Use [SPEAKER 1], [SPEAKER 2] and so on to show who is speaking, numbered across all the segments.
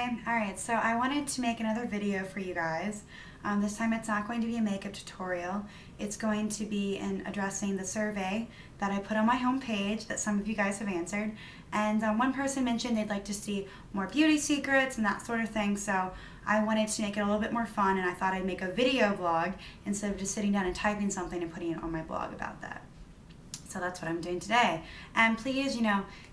[SPEAKER 1] Hi. Alright, so I wanted to make another video for you guys. This time it's not going to be a makeup tutorial. It's going to be in addressing the survey that I put on my homepage that some of you guys have answered. And one person mentioned they'd like to see more beauty secrets and that sort of thing, so I wanted to make it a little bit more fun, and I thought I'd make a video blog instead of just sitting down and typing something and putting it on my blog about that. So that's what I'm doing today. And please,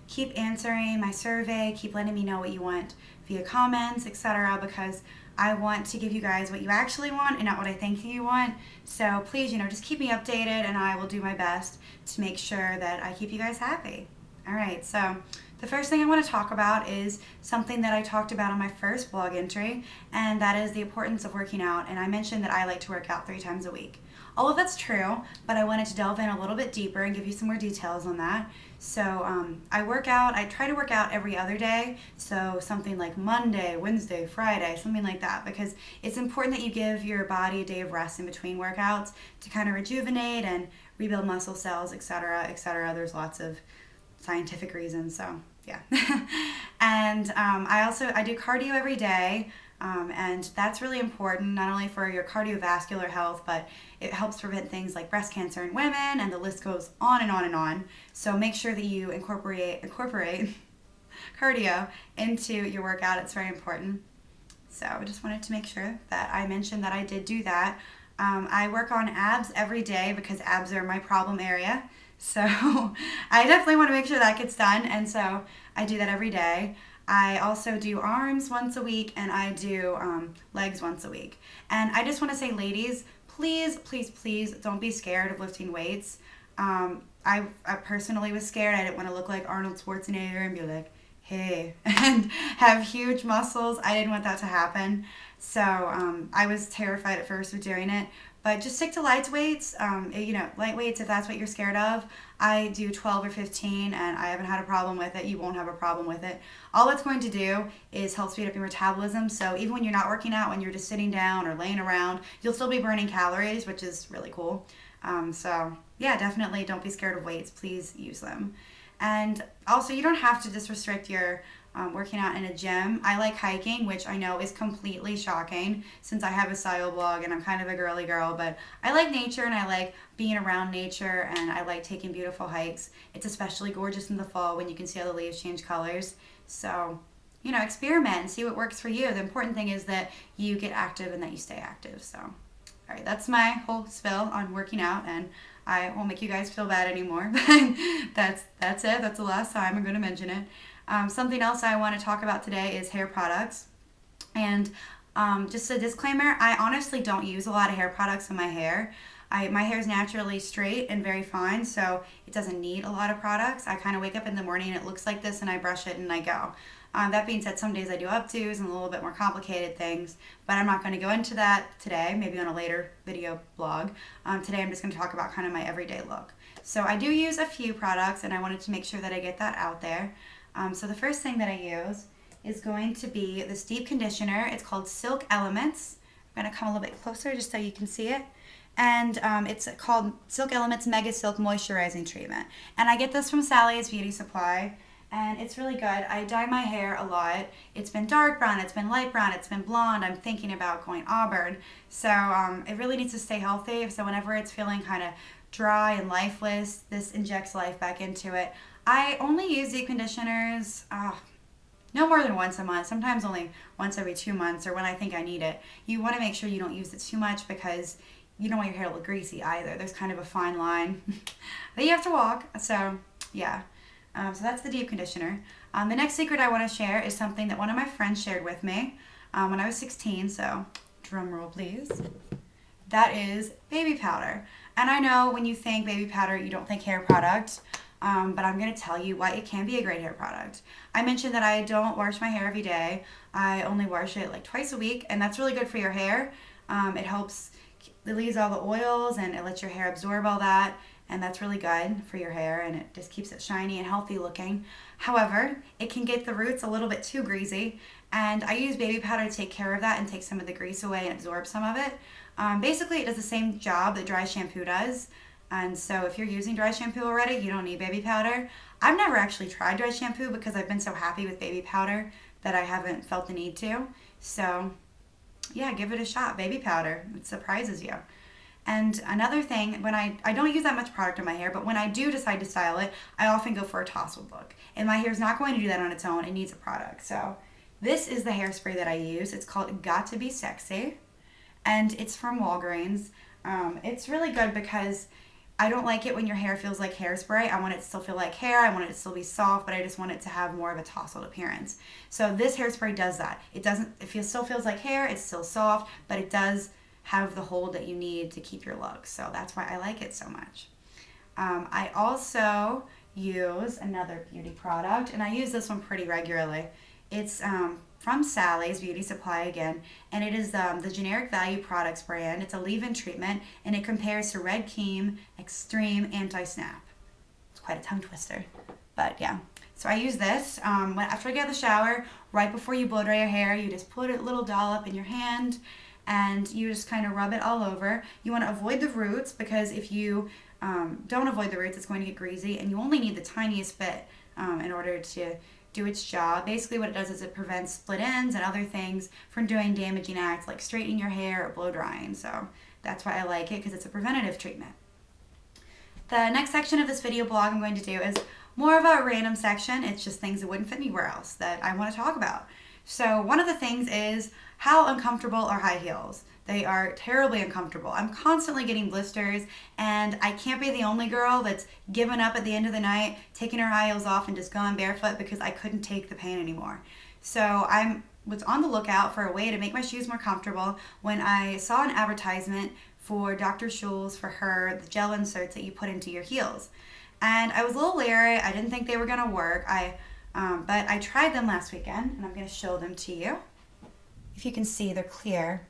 [SPEAKER 1] keep answering my survey, keep letting me know what you want via comments, etc., because I want to give you guys what you actually want and not what I think you want. So please, just keep me updated, and I will do my best to make sure that I keep you guys happy. All right, so the first thing I want to talk about is something that I talked about on my first blog entry, and that is the importance of working out. And I mentioned that I like to work out 3 times a week. All of that's true, but I wanted to delve in a little bit deeper and give you some more details on that. So I try to work out every other day, so something like Monday, Wednesday, Friday, something like that, because it's important that you give your body a day of rest in between workouts to kind of rejuvenate and rebuild muscle cells, etc., etc. There's lots of scientific reasons, so yeah. And I do cardio every day. And that's really important, not only for your cardiovascular health, but it helps prevent things like breast cancer in women, and the list goes on and on and on. So make sure that you incorporate cardio into your workout. It's very important. So I just wanted to make sure that I mentioned that I did do that. I work on abs every day because abs are my problem area. So I definitely want to make sure that gets done, and so I do that every day. I also do arms once a week, and I do legs once a week. And I just want to say, ladies, please, please, please don't be scared of lifting weights. I personally was scared. I didn't want to look like Arnold Schwarzenegger and be like, hey, and have huge muscles. I didn't want that to happen. So I was terrified at first of doing it. But just stick to light weights, light weights if that's what you're scared of. I do 12 or 15, and I haven't had a problem with it. You won't have a problem with it. All it's going to do is help speed up your metabolism. So even when you're not working out, when you're just sitting down or laying around, you'll still be burning calories, which is really cool. So yeah, definitely don't be scared of weights. Please use them. And also, you don't have to just restrict your working out in a gym. I like hiking, which I know is completely shocking since I have a style blog and I'm kind of a girly girl, but I like nature, and I like being around nature, and I like taking beautiful hikes. It's especially gorgeous in the fall when you can see how the leaves change colors. So, experiment and see what works for you. The important thing is that you get active and that you stay active. So, all right, that's my whole spill on working out, and I won't make you guys feel bad anymore. That's it. That's the last time I'm going to mention it. Something else I want to talk about today is hair products. And just a disclaimer, I honestly don't use a lot of hair products in my hair. My hair is naturally straight and very fine, so it doesn't need a lot of products. I kind of wake up in the morning and it looks like this, and I brush it and I go. That being said, some days I do updos and a little bit more complicated things, but I'm not going to go into that today, maybe on a later video blog. Today I'm just going to talk about kind of my everyday look. So I do use a few products, and I wanted to make sure that I get that out there. So the first thing that I use is going to be this deep conditioner. It's called Silk Elements. I'm going to come a little bit closer just so you can see it. And it's called Silk Elements Mega Silk Moisturizing Treatment. And I get this from Sally's Beauty Supply, and it's really good. I dye my hair a lot. It's been dark brown, it's been light brown, it's been blonde. I'm thinking about going auburn. So it really needs to stay healthy. So whenever it's feeling kind of dry and lifeless, this injects life back into it. I only use deep conditioners no more than once a month, sometimes only once every 2 months, or when I think I need it. You want to make sure you don't use it too much, because you don't want your hair to look greasy either. There's kind of a fine line that you have to walk. So yeah, so that's the deep conditioner. The next secret I want to share is something that one of my friends shared with me when I was 16, so drum roll please. That is baby powder. And I know when you think baby powder, you don't think hair product. But I'm going to tell you why it can be a great hair product. I mentioned that I don't wash my hair every day. I only wash it like twice a week, and that's really good for your hair. It leaves all the oils, and it lets your hair absorb all that, and that's really good for your hair, and it just keeps it shiny and healthy looking. However, it can get the roots a little bit too greasy, and I use baby powder to take care of that and take some of the grease away and absorb some of it. Basically, it does the same job that dry shampoo does. And so if you're using dry shampoo already, you don't need baby powder. I've never actually tried dry shampoo because I've been so happy with baby powder that I haven't felt the need to. So yeah, give it a shot. Baby powder, it surprises you. And another thing, when I don't use that much product on my hair, but when I do decide to style it, I often go for a tousled look. And my hair is not going to do that on its own. It needs a product. So this is the hairspray that I use. It's called Got to Be Sexy, and it's from Walgreens. It's really good because I don't like it when your hair feels like hairspray. I want it to still feel like hair. I want it to still be soft, but I just want it to have more of a tousled appearance. So this hairspray does that. It still feels like hair. It's still soft, but it does have the hold that you need to keep your look. So that's why I like it so much. I also use another beauty product, and I use this one pretty regularly. It's from Sally's Beauty Supply again, and it is the Generic Value Products brand. It's a leave-in treatment, and it compares to Red Keem Extreme Anti-Snap. It's quite a tongue twister, but yeah. So I use this after I get out of the shower, right before you blow dry your hair. You just put a little dollop in your hand, and you just kind of rub it all over. You want to avoid the roots, because if you don't avoid the roots, it's going to get greasy, and you only need the tiniest bit in order to do its job. Basically what it does is it prevents split ends and other things from doing damaging acts like straightening your hair or blow drying. So that's why I like it, because it's a preventative treatment. The next section of this video blog I'm going to do is more of a random section. It's just things that wouldn't fit anywhere else that I want to talk about. So one of the things is, how uncomfortable are high heels? They are terribly uncomfortable. I'm constantly getting blisters, and I can't be the only girl that's given up at the end of the night, taking her high heels off and just going barefoot because I couldn't take the pain anymore. So I was on the lookout for a way to make my shoes more comfortable when I saw an advertisement for Dr. Scholl's for the gel inserts that you put into your heels. And I was a little leery. I didn't think they were going to work. But I tried them last weekend, and I'm going to show them to you. If you can see, they're clear.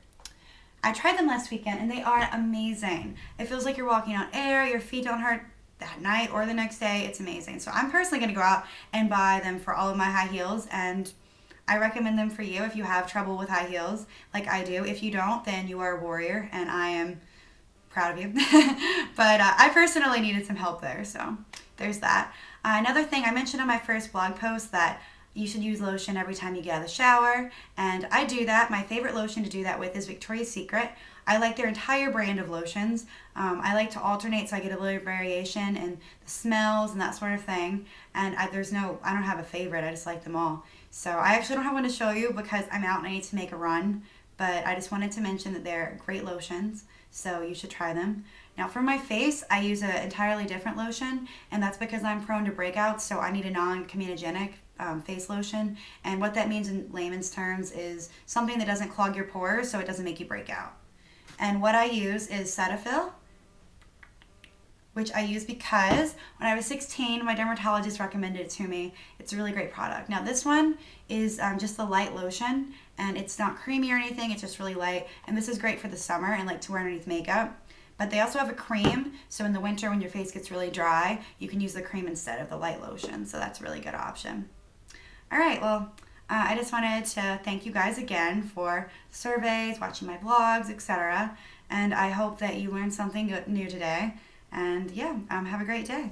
[SPEAKER 1] I tried them last weekend, and they are amazing. It feels like you're walking on air. Your feet don't hurt that night or the next day. It's amazing. So I'm personally going to go out and buy them for all of my high heels, and I recommend them for you if you have trouble with high heels like I do. If you don't, then you are a warrior, and I am proud of you. But I personally needed some help there, so there's that. Another thing, I mentioned on my first blog post that you should use lotion every time you get out of the shower, and I do that. My favorite lotion to do that with is Victoria's Secret. I like their entire brand of lotions. I like to alternate so I get a little variation in the smells and that sort of thing. And I don't have a favorite. I just like them all. So I actually don't have one to show you because I'm out and I need to make a run. But I just wanted to mention that they're great lotions, so you should try them. Now for my face, I use an entirely different lotion, and that's because I'm prone to breakouts, so I need a non-comedogenic face lotion. And what that means in layman's terms is something that doesn't clog your pores so it doesn't make you break out. And what I use is Cetaphil, which I use because when I was 16, my dermatologist recommended it to me. It's a really great product. Now this one is just a light lotion, and it's not creamy or anything. It's just really light, and this is great for the summer and like to wear underneath makeup. But they also have a cream, so in the winter when your face gets really dry, you can use the cream instead of the light lotion. So that's a really good option. All right, well, I just wanted to thank you guys again for surveys, watching my blogs, etc. And I hope that you learned something new today. And yeah, have a great day.